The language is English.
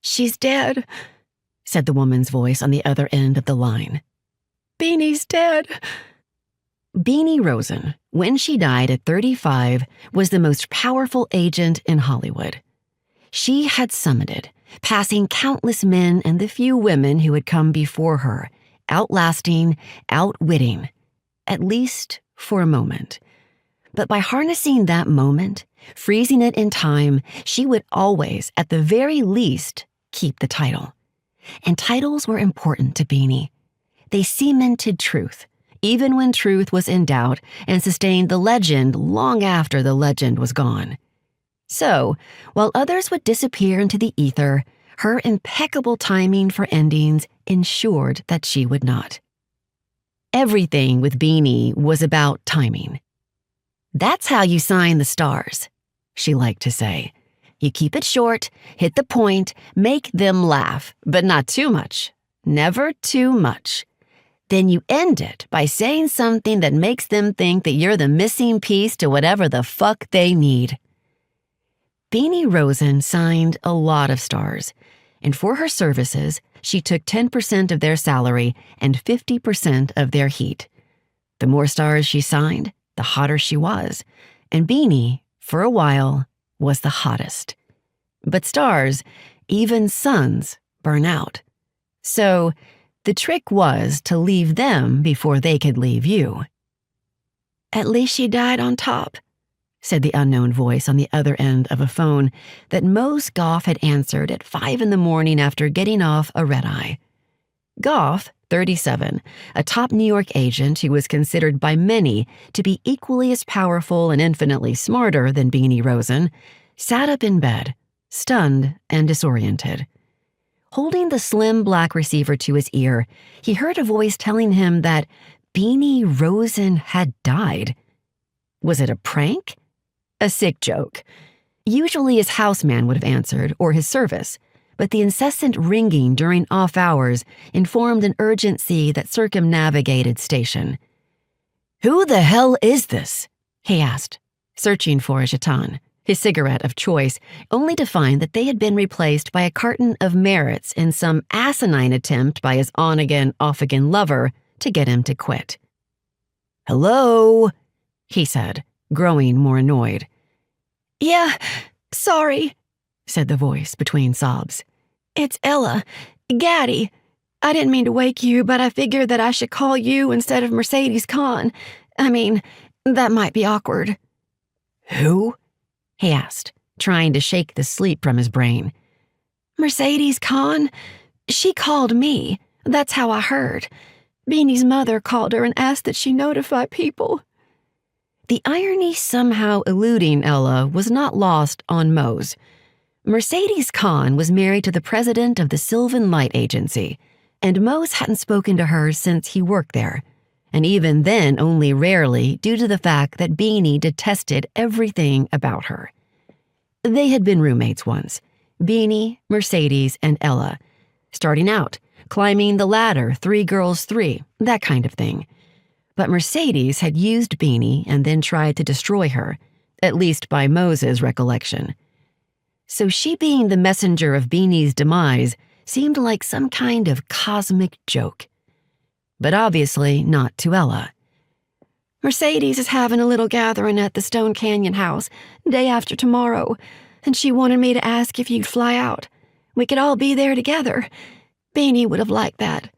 "She's dead," said the woman's voice on the other end of the line. "Beanie's dead." Beanie Rosen, when she died at 35, was the most powerful agent in Hollywood. She had summited, passing countless men and the few women who had come before her, outlasting, outwitting, at least for a moment. But by harnessing that moment, freezing it in time, she would always, at the very least, keep the title. And titles were important to Beanie. They cemented truth, even when truth was in doubt, and sustained the legend long after the legend was gone. So, while others would disappear into the ether, her impeccable timing for endings ensured that she would not. Everything with Beanie was about timing. "That's how you sign the stars," she liked to say. "You keep it short, hit the point, make them laugh, but not too much. Never too much. Then you end it by saying something that makes them think that you're the missing piece to whatever the fuck they need." Beanie Rosen signed a lot of stars, and for her services, she took 10% of their salary and 50% of their heat. The more stars she signed, the hotter she was, and Beanie, for a while, was the hottest. But stars, even suns, burn out. So, the trick was to leave them before they could leave you. "At least she died on top," said the unknown voice on the other end of a phone that Mose Goff had answered at 5 a.m. after getting off a red-eye. Goff, 37, a top New York agent who was considered by many to be equally as powerful and infinitely smarter than Beanie Rosen, sat up in bed, stunned and disoriented. Holding the slim black receiver to his ear, he heard a voice telling him that Beanie Rosen had died. Was it a prank? A sick joke. Usually his houseman would have answered, or his service, but the incessant ringing during off hours informed an urgency that circumnavigated station. "Who the hell is this?" he asked, searching for a jeton, his cigarette of choice, only to find that they had been replaced by a carton of Merritts in some asinine attempt by his on-again, off-again lover to get him to quit. "Hello?" he said, growing more annoyed. "Yeah, sorry," said the voice between sobs. "It's Ella. Gaddy. I didn't mean to wake you, but I figured that I should call you instead of Mercedes Kahn. I mean, that might be awkward." "Who?" he asked, trying to shake the sleep from his brain. "Mercedes Kahn. She called me. That's how I heard. Beanie's mother called her and asked that she notify people." The irony somehow eluding Ella was not lost on Mose. Mercedes Kahn was married to the president of the Sylvan Light Agency, and Mose hadn't spoken to her since he worked there, and even then only rarely due to the fact that Beanie detested everything about her. They had been roommates once, Beanie, Mercedes, and Ella, starting out, climbing the ladder, 3 girls 3, that kind of thing. But Mercedes had used Beanie and then tried to destroy her, at least by Mose's recollection. So she being the messenger of Beanie's demise seemed like some kind of cosmic joke. But obviously not to Ella. "Mercedes is having a little gathering at the Stone Canyon house, day after tomorrow, and she wanted me to ask if you'd fly out. We could all be there together. Beanie would have liked that.